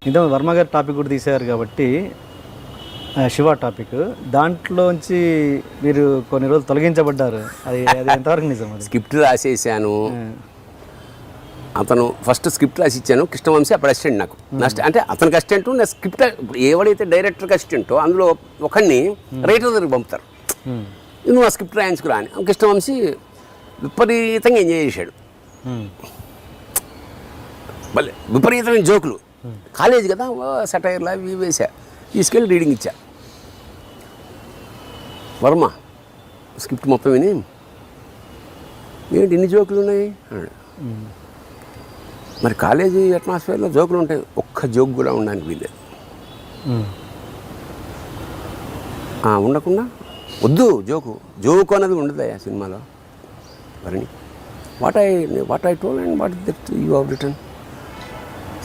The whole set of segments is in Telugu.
ఇంత వర్మ గారి టాపిక్ కూడా తీశారు కాబట్టి శివ టాపిక్ దాంట్లోంచి మీరు కొన్ని రోజులు తొలగించబడ్డారు. అది అది ఎంతవరకు నిజం? అది స్క్రిప్ట్ రాసేసాను. అతను ఫస్ట్ స్క్రిప్ట్ రాసి ఇచ్చాను. కృష్ణవంశీ అప్పుడు అసిస్టెంట్ నాకు. అంటే అతనికి అసిస్టెంట్, నా స్క్రిప్ట్ ఎవడైతే డైరెక్టర్కి అసిస్టెంటో అందులో ఒకరిని రైటర్ దగ్గరికి పంపుతారు. నువ్వు ఆ స్క్రిప్ట్ రాయించుకురా అని. కృష్ణవంశీ విపరీతంగా ఎంజాయ్ చేశాడు. మళ్ళీ విపరీతమైన జోకులు. కాలేజ్ కదా, సటైర్లా అవి వేసా. తీసుకెళ్ళి రీడింగ్ ఇచ్చా. వర్మ స్క్రిప్ట్ మొత్తం విని, ఏంటి ఇన్ని జోకులు ఉన్నాయి అన్నాడు. మరి కాలేజీ అట్మాస్ఫియర్లో జోకులు ఉంటాయి, ఒక్క జోక్ కూడా ఉండడానికి వీల్లేదు. ఉండకుండా వద్దు, జోకు అనేది ఉండదు ఆ సినిమాలో. Bharani what I told and what that you have return.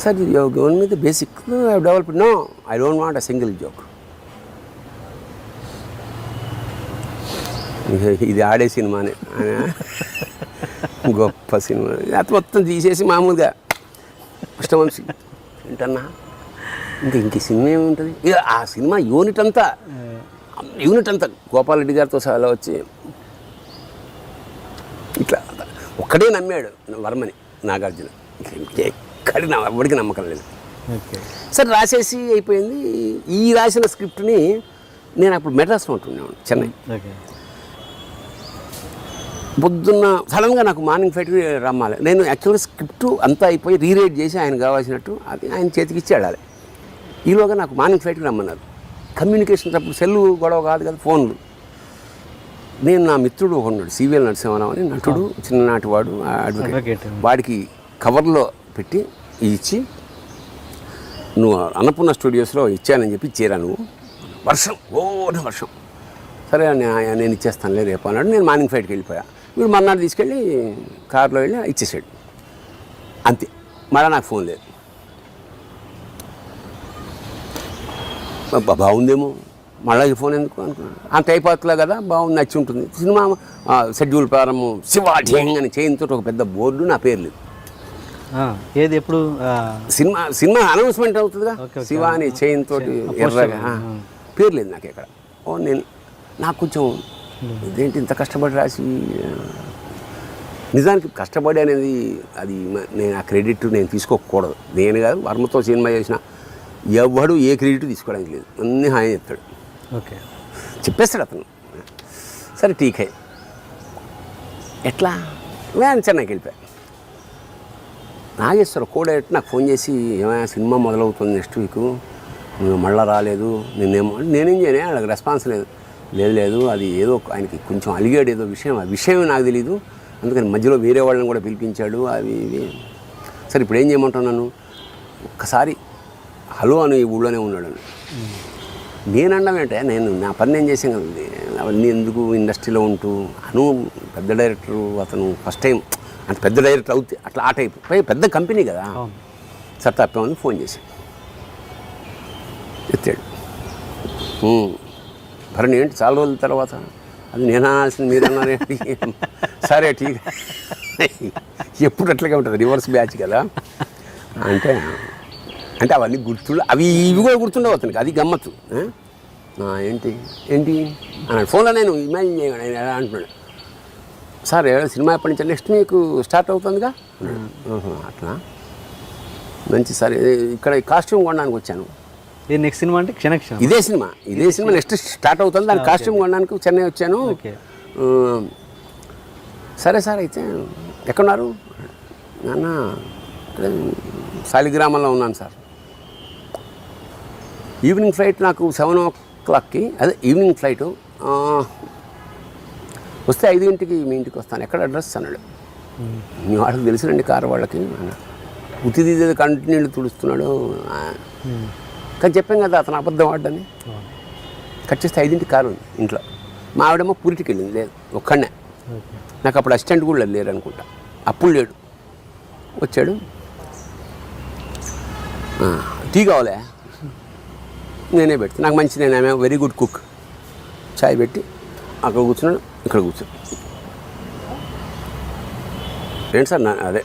Sir, you have given me the basic. No, I have developed. No, I don't want a single joke. ఇది ఆడే సినిమానే, గొప్ప సినిమా. అది మొత్తం తీసేసి మామూలుగా కృష్ణవంశీ ఏంటన్నా ఇంక సినిమా ఏముంటుంది. ఇక ఆ సినిమా యూనిట్ అంతా గోపాలరెడ్డి గారితో సహా వచ్చి ఇట్లా ఒక్కడే నమ్మాడు వర్మని, నాగార్జున. ఎక్కడి ఎవరికి నమ్మకం లేదు. సరే రాసేసి అయిపోయింది. ఈ రాసిన స్క్రిప్ట్ని నేను అప్పుడు మెడ్రాస్లో ఉంటున్నాను, చెన్నై. పొద్దున్న సడన్గా నాకు మార్నింగ్ ఫ్లైట్కి రమ్మాలి. నేను యాక్చువల్గా స్క్రిప్ట్ అంతా అయిపోయి రీరైట్ చేసి ఆయన కావాల్సినట్టు అది ఆయన చేతికి ఇచ్చి ఆడాలి. ఈలోగా నాకు మార్నింగ్ ఫ్లైట్కి రమ్మన్నారు. కమ్యూనికేషన్ అప్పుడు సెల్లు గొడవ కాదు కదా, ఫోన్లు. నేను నా మిత్రుడు ఒకడు సివిఎల్ నరసింహారావు అని నటుడు, చిన్ననాటి వాడు, అడ్వకేట్. వాడికి కవర్లో పెట్టి ఇచ్చి, నువ్వు అన్నపూర్ణ స్టూడియోస్లో ఇచ్చానని చెప్పి ఇచ్చేరా నువ్వు. వర్షం, వర్షం. సరే నేను ఇచ్చేస్తానులే రేపు అన్నాడు. నేను మార్నింగ్ ఫ్లైట్కి వెళ్ళిపోయా. వీడు మర్నాడు తీసుకెళ్ళి కారులో వెళ్ళి ఇచ్చేసాడు. అంతే. మళ్ళీ నాకు ఫోన్ లేదు. బాగుందేమో, మళ్ళీ ఫోన్ ఎందుకు అనుకున్నాను. అంత అయిపోతులే కదా, బాగుంది, నచ్చి ఉంటుంది. సినిమా షెడ్యూల్ ప్రారంభం శివాఠ్యం అని చేయంతో ఒక పెద్ద బోర్డు, నా పేరు లేదు. ఏది ఎప్పుడు సినిమా అనౌన్స్మెంట్ అవుతుందిగా, శివ అని చైన్ తోటి ఎర్రగా, పేరు లేదు నాకు ఎక్కడ. నాకు కొంచెం ఇదేంటి ఇంత కష్టపడి రాసి. నిజానికి కష్టపడి అనేది అది నేను ఆ క్రెడిట్ నేను తీసుకోకూడదు. నేను కాదు, వర్మతో సినిమా చేసిన ఎవడు ఏ క్రెడిట్ తీసుకోవడానికి లేదు. అన్నీ హాయి చెప్తాడు, చెప్పేస్తాడు అతను. సరే టీకే ఎట్లా నేను చెన్నైకి వెళ్ళిపోయా. నాగేశ్వర కోడేట్ నాకు ఫోన్ చేసి, ఏమైనా సినిమా మొదలవుతుంది నెక్స్ట్ వీక్, నువ్వు మళ్ళీ రాలేదు, నేనేం చేయను, వాళ్ళకి రెస్పాన్స్ లేదు, అది ఏదో ఆయనకి కొంచెం అలిగాడు ఏదో విషయం, ఆ విషయం నాకు తెలీదు, అందుకని మధ్యలో వేరే వాళ్ళని కూడా పిలిపించాడు అవి ఇవి. సరే ఇప్పుడు ఏం చేయమంటున్నాను, ఒక్కసారి హలో అని ఈ ఊళ్ళోనే ఉన్నాడు. నేనన్నా ఏంటే, నేను నా పని నేను చేసాను కదండి, అవన్నీ ఎందుకు ఇండస్ట్రీలో ఉంటూ. పెద్ద డైరెక్టరు అతను, ఫస్ట్ టైం అంత పెద్ద డైరెక్టర్ అవుతే అట్లా ఆ టైప్, పెద్ద కంపెనీ కదా. సరే తప్పేమని ఫోన్ చేశాను. ఎత్తాడు. భరణి ఏంటి చాలా రోజుల తర్వాత, అది నేను అనాల్సింది మీరు అన్నారేంటి. సరే ఠీక్, ఎప్పుడు అట్లాగే ఉంటుంది, రివర్స్ బ్యాచ్ కదా. అంటే అవన్నీ గుర్తుండ, ఇవి కూడా గుర్తుండవు అతనికి, అది గమ్మత్తు. ఏంటి అన్నాడు ఫోన్లో. నేను ఇమాజిన్ చేయగాడు ఆయన ఎలా అంటున్నాడు. సార్ సినిమా ఎప్పటి నుంచి, నెక్స్ట్ మీకు స్టార్ట్ అవుతుందిగా. అట్లా మంచి సార్, ఇక్కడ కాస్ట్యూమ్ కొనడానికి వచ్చాను. నెక్స్ట్ సినిమా అంటే క్షణక్షణం, ఇదే సినిమా నెక్స్ట్ స్టార్ట్ అవుతుంది, దాని కాస్ట్యూమ్ కొనడానికి చెన్నై వచ్చాను. సరే సార్, అయితే ఎక్కడున్నారు? నాన్న శాలిగ్రామంలో ఉన్నాను సార్. ఈవినింగ్ ఫ్లైట్ నాకు 7 o'clock, అదే ఈవినింగ్ ఫ్లైటు. వస్తే 5 గంటలకి మీ ఇంటికి వస్తాను, ఎక్కడ అడ్రస్ అన్నాడు. మీ వాళ్ళకి తెలుసునండి కారు వాళ్ళకి అన్నాడు. ఉత్తి తీసేది కంటిన్యూ తుడుస్తున్నాడు. కానీ చెప్పాం కదా అతను అబద్ధం ఆడని. కట్ చేస్తే 5 గంటలకి కారు ఉంది ఇంట్లో. మా ఆవిడేమో పూరిటికి వెళ్ళింది, లేదు ఒక్కడనే. నాకు అప్పుడు అసిస్టెంట్ కూడా లేరు అనుకుంటా, అప్పుడు లేడు. వచ్చాడు, టీ కావాలే, నేనే పెడతాను, నాకు మంచి, నేనే వెరీ గుడ్ కుక్. చాయ్ పెట్టి అక్కడ కూర్చున్నాడు, ఇక్కడ కూర్చోడు. ఏంటి సార్, అదే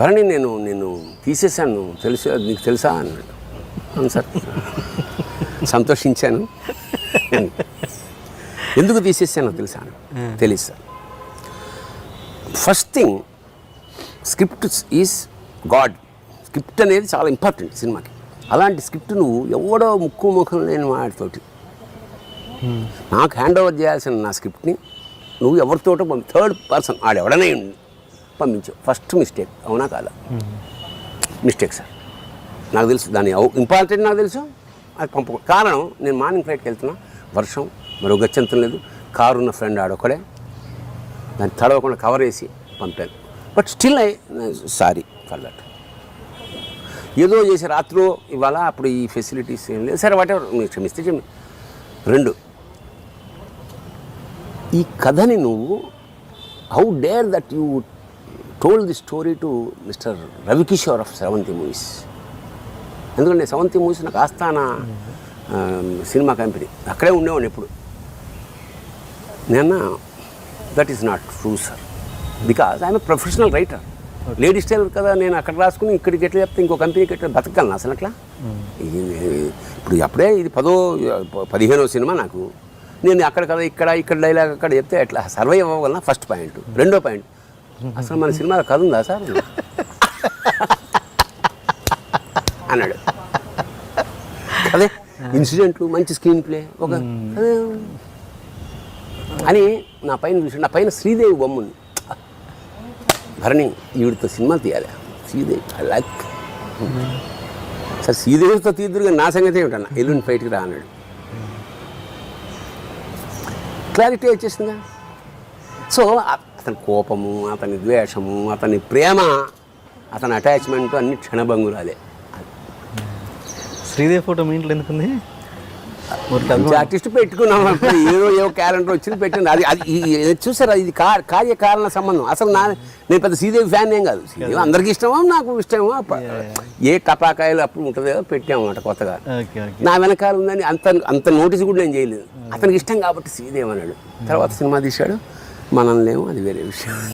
భరణి నేను తీసేసాను, నీకు తెలుసా అన్నాడు. అవును సార్, సంతోషించాను. ఎందుకు తీసేసానో తెలుసాను, తెలుసు sir. First thing, script is God. Script అనేది చాలా ఇంపార్టెంట్ సినిమాకి. అలాంటి స్క్రిప్ట్ నువ్వు ఎవడో ముక్కు ముఖం లేని వాడితోటి నాకు హ్యాండ్ ఓవర్ చేయాల్సిన నా స్క్రిప్ట్ని నువ్వు ఎవరితోటో థర్డ్ పర్సన్ ఆడెవడనే పంపించావు. First mistake. అవునా కాదా? మిస్టేక్ సార్, నాకు తెలుసు. దాని ఇంపార్టెంట్ నాకు తెలుసు. అది కారణం, నేను మార్నింగ్ ఫ్లైట్కి వెళ్తున్నా, వర్షం, మరో గచ్చంతం లేదు, కారు ఉన్న ఫ్రెండ్ ఆడొక్కడే, దాన్ని తడవకుండా కవర్ వేసి పంపాను. But still sorry for that. ఏదో చేసి రాత్రిలో ఇవాళ అప్పుడు ఈ ఫెసిలిటీస్ ఏం లేదు, సరే వాటెవర్, మీరు క్షమిస్తే క్షమి. 2, ఈ కథని నువ్వు how dare that you told the story to mister Ravi Kishore of Sravanthi movies. ఎందుకంటే సెవెంతీ మూవీస్ నాకు ఆస్థానా సినిమా కంపెనీ, అక్కడే ఉండేవాడిని ఎప్పుడు. నేను that is not true sir, because I'm a professional writer. Ladies tailor కదా, నేను అక్కడ రాసుకుని ఇక్కడికి ఎట్లా చెప్తే ఇంకో కంపెనీకి ఎట్లా బతకగలను అసలు అట్లా? ఇప్పుడు అప్పుడే ఇది 15వ సినిమా నాకు. నేను అక్కడ కదా ఇక్కడ డైలాగ్ అక్కడ చెప్తే ఎట్లా సర్వైవ్ అవ్వగలనా? First point. 2వ పాయింట్, అసలు మన సినిమాలో కథ ఉందా సార్ అన్నాడు. అదే ఇన్సిడెంట్లు, మంచి స్క్రీన్ ప్లే, ఒక అని నా పైన చూసి, నా పైన శ్రీదేవి బొమ్మ ఉంది. భరణి, ఈవిడితో సినిమా తీయాలి, శ్రీదేవి ఐ లైక్. సార్ శ్రీదేవితో తీద్దురుగా నా సంగతి ఏమిటన్నా, ఎల్లుండి ఫైట్కి రా అన్నాడు. క్లారిటీ వచ్చేసిందా? సో అతని కోపము, అతని ద్వేషము, అతని ప్రేమ, అతని అటాచ్మెంట్ అన్ని క్షణభంగురాలే. శ్రీదేవి ఫోటో మీ ఇంట్లో ఎందుకుంది? ఆర్టిస్ట్ పెట్టుకున్నాం, ఏదో క్యాలెండర్ వచ్చింది పెట్టింది. అది చూసారా, ఇది కార్యకారణ సంబంధం. అసలు నేను పెద్ద శ్రీదేవి ఫ్యాన్ ఏం కాదు. శ్రీదేవి అందరికీ ఇష్టమో, నాకు ఇష్టమో, ఏ టపాకాయలు అప్పుడు ఉంటుందో పెట్టామన్నమాట కొత్తగా. నా వెనకాల ఉందని అంత నోటీస్ కూడా నేను చేయలేదు. అతనికి ఇష్టం కాబట్టి శ్రీదేవి అన్నాడు. తర్వాత సినిమా తీశాడు, మనల్ని ఏమో అది వేరే విషయం.